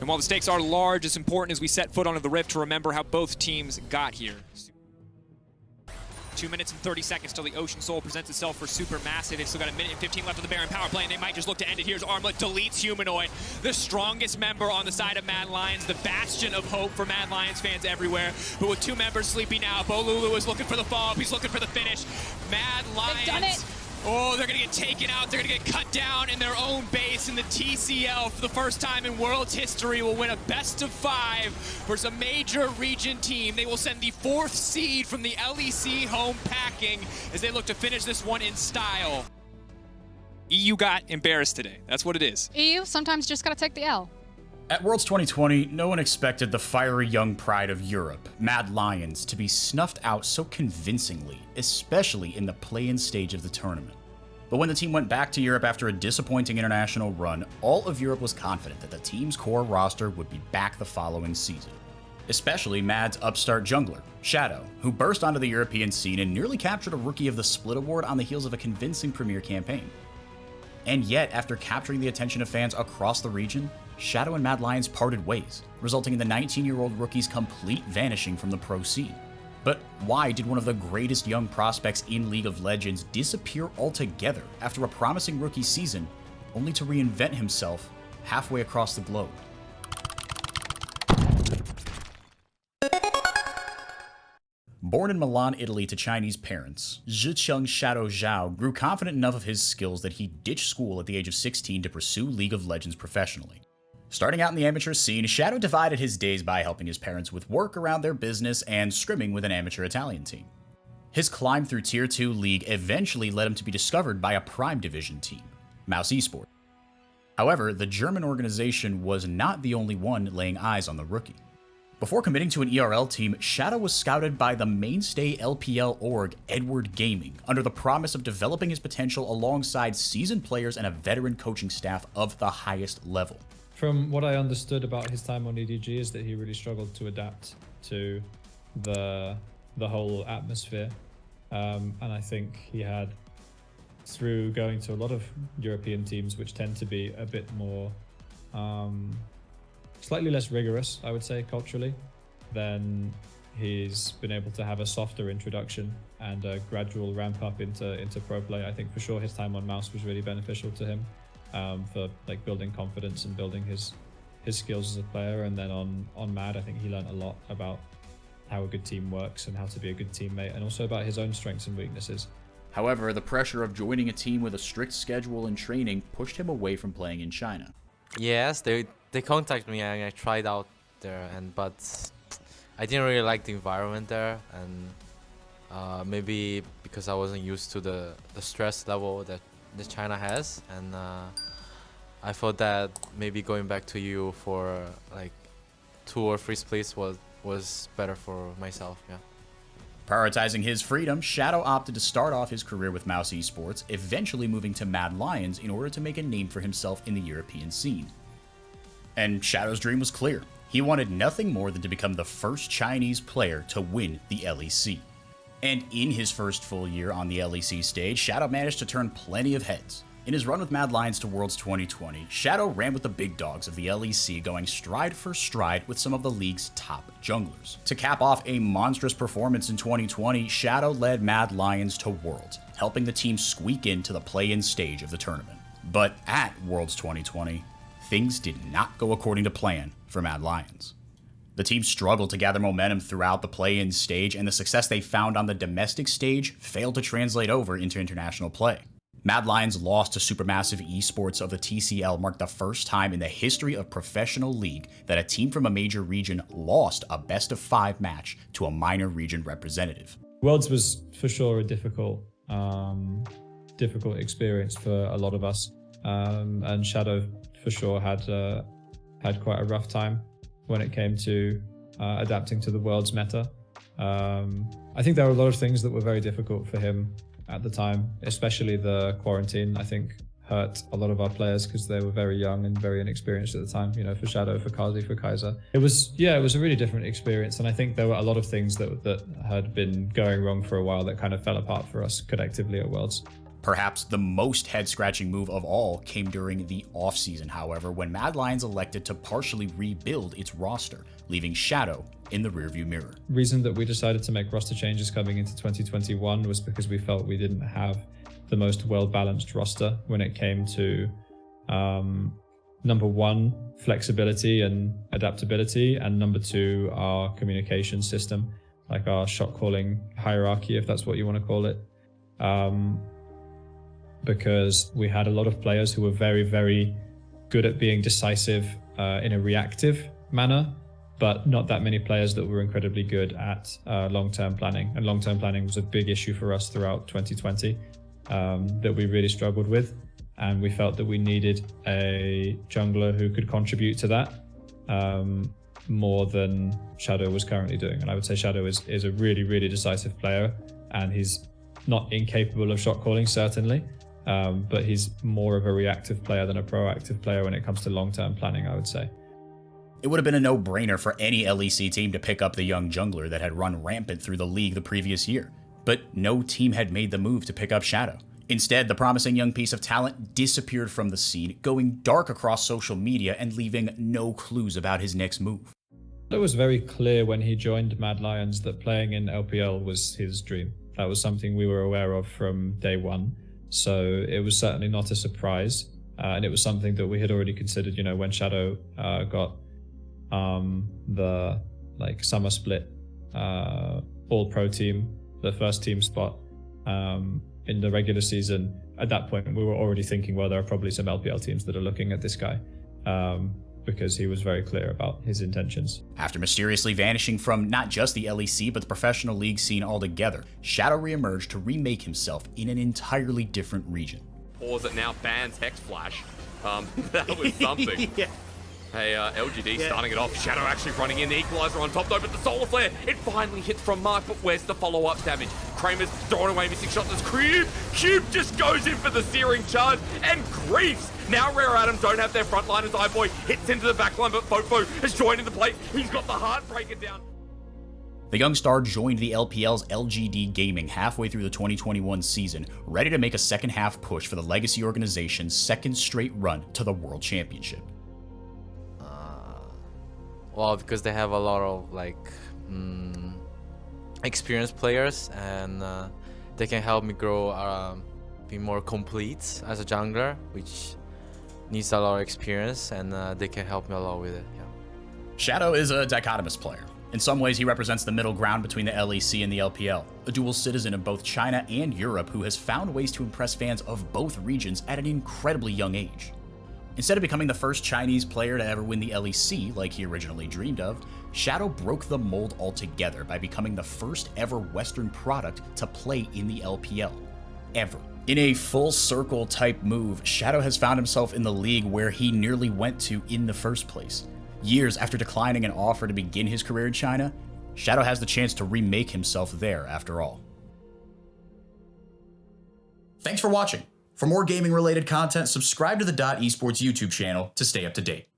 And while the stakes are large, it's important as we set foot onto the Rift to remember how both teams got here. 2 minutes and 30 seconds till the Ocean Soul presents itself for Supermassive. They've still got a minute and 15 left of the Baron power play, and they might just look to end it. Here's Armlet, deletes Humanoid, the strongest member on the side of Mad Lions, the bastion of hope for Mad Lions fans everywhere. But with 2 members sleeping now, Bolulu is looking for the follow-up, he's looking for the finish. Mad Lions. They've done it. Oh, they're going to get taken out. They're going to get cut down in their own base. And the TCL, for the first time in World's history, will win a best-of-5 versus a major region team. They will send the 4th seed from the LEC home packing as they look to finish this one in style. EU got embarrassed today. That's what it is. EU sometimes just got to take the L. At Worlds 2020, no one expected the fiery young pride of Europe, Mad Lions, to be snuffed out so convincingly, especially in the play-in stage of the tournament. But when the team went back to Europe after a disappointing international run, all of Europe was confident that the team's core roster would be back the following season. Especially Mad's upstart jungler, Shad0w, who burst onto the European scene and nearly captured a Rookie of the Split award on the heels of a convincing Premier campaign. And yet, after capturing the attention of fans across the region, Shad0w and Mad Lions parted ways, resulting in the 19-year-old rookie's complete vanishing from the pro scene. But why did one of the greatest young prospects in League of Legends disappear altogether after a promising rookie season, only to reinvent himself halfway across the globe? Born in Milan, Italy to Chinese parents, Zhicheng Shad0w grew confident enough of his skills that he ditched school at the age of 16 to pursue League of Legends professionally. Starting out in the amateur scene, Shad0w divided his days by helping his parents with work around their business and scrimming with an amateur Italian team. His climb through Tier 2 League eventually led him to be discovered by a Prime Division team, Mouse Esports. However, the German organization was not the only one laying eyes on the rookie. Before committing to an ERL team, Shad0w was scouted by the mainstay LPL org Edward Gaming, under the promise of developing his potential alongside seasoned players and a veteran coaching staff of the highest level. From what I understood about his time on EDG is that he really struggled to adapt to the whole atmosphere. And I think he had, through going to a lot of European teams, which tend to be a bit more, slightly less rigorous, I would say, culturally, then he's been able to have a softer introduction and a gradual ramp up into pro play. I think for sure his time on Mouse was really beneficial to him. For like building confidence and building his skills as a player. And then on Mad, I think he learned a lot about how a good team works and how to be a good teammate, and also about his own strengths and weaknesses. However, the pressure of joining a team with a strict schedule and training pushed him away from playing in China. Yes, they contacted me and I tried out there, but I didn't really like the environment there, and maybe because I wasn't used to the stress level that China has, and I thought that maybe going back to EU for like 2 or 3 splits was better for myself. Yeah. Prioritizing his freedom, Shad0w opted to start off his career with Mouse Esports, eventually moving to Mad Lions in order to make a name for himself in the European scene. And Shad0w's dream was clear. He wanted nothing more than to become the first Chinese player to win the LEC. And in his first full year on the LEC stage, Shad0w managed to turn plenty of heads. In his run with Mad Lions to Worlds 2020, Shad0w ran with the big dogs of the LEC, going stride for stride with some of the league's top junglers. To cap off a monstrous performance in 2020, Shad0w led Mad Lions to Worlds, helping the team squeak into the play-in stage of the tournament. But at Worlds 2020, things did not go according to plan for Mad Lions. The team struggled to gather momentum throughout the play-in stage, and the success they found on the domestic stage failed to translate over into international play. Mad Lions' loss to Supermassive Esports of the TCL marked the first time in the history of professional league that a team from a major region lost a best-of-5 match to a minor region representative. Worlds was for sure a difficult experience for a lot of us, and Shad0w for sure had quite a rough time when it came to adapting to the World's meta. I think there were a lot of things that were very difficult for him at the time, especially the quarantine, I think hurt a lot of our players because they were very young and very inexperienced at the time, you know, for Shad0w, for Kazi, for Kaiser. It was a really different experience, and I think there were a lot of things that had been going wrong for a while that kind of fell apart for us collectively at Worlds. Perhaps the most head-scratching move of all came during the offseason, however, when Mad Lions elected to partially rebuild its roster, leaving Shad0w in the rearview mirror. Reason that we decided to make roster changes coming into 2021 was because we felt we didn't have the most well-balanced roster when it came to number one, flexibility and adaptability, and number two, our communication system, like our shot calling hierarchy, if that's what you want to call it. Because we had a lot of players who were very, very good at being decisive in a reactive manner, but not that many players that were incredibly good at long-term planning. And long-term planning was a big issue for us throughout 2020 that we really struggled with. And we felt that we needed a jungler who could contribute to that more than Shad0w was currently doing. And I would say Shad0w is a really, really decisive player, and he's not incapable of shot calling, certainly. But he's more of a reactive player than a proactive player when it comes to long-term planning, I would say. It would have been a no-brainer for any LEC team to pick up the young jungler that had run rampant through the league the previous year, but no team had made the move to pick up Shad0w. Instead, the promising young piece of talent disappeared from the scene, going dark across social media and leaving no clues about his next move. It was very clear when he joined Mad Lions that playing in LPL was his dream. That was something we were aware of from day one. So it was certainly not a surprise, and it was something that we had already considered. You know, when Shad0w got the summer split all pro team, the first team spot in the regular season. At that point, we were already thinking, well, there are probably some LPL teams that are looking at this guy, because he was very clear about his intentions. After mysteriously vanishing from not just the LEC, but the professional league scene altogether, Shad0w reemerged to remake himself in an entirely different region. Pause it now, bans Hex Flash. That was something. Yeah. Hey, LGD starting it off. Shad0w actually running in. The equalizer on top though, but the solar flare, it finally hits from Mark, but where's the follow-up damage? Kramer's throwing away missing shot. There's Cube just goes in for the searing charge, and Griefs. Now Rare Adam don't have their frontliners. iBoy hits into the backline, but Fofo has joined in the play. He's got the Heartbreaker down. The young star joined the LPL's LGD Gaming halfway through the 2021 season, ready to make a second half push for the Legacy organization's second straight run to the World Championship. Well, because they have a lot of experienced players, and they can help me grow, be more complete as a jungler, which needs a lot of experience, and they can help me a lot with it. Yeah. Shad0w is a dichotomous player. In some ways, he represents the middle ground between the LEC and the LPL, a dual citizen of both China and Europe who has found ways to impress fans of both regions at an incredibly young age. Instead of becoming the first Chinese player to ever win the LEC like he originally dreamed of, Shad0w broke the mold altogether by becoming the first ever Western product to play in the LPL. Ever. In a full circle type move, Shad0w has found himself in the league where he nearly went to in the first place. Years after declining an offer to begin his career in China, Shad0w has the chance to remake himself there after all. Thanks for watching. For more gaming-related content, subscribe to the Esports YouTube channel to stay up to date.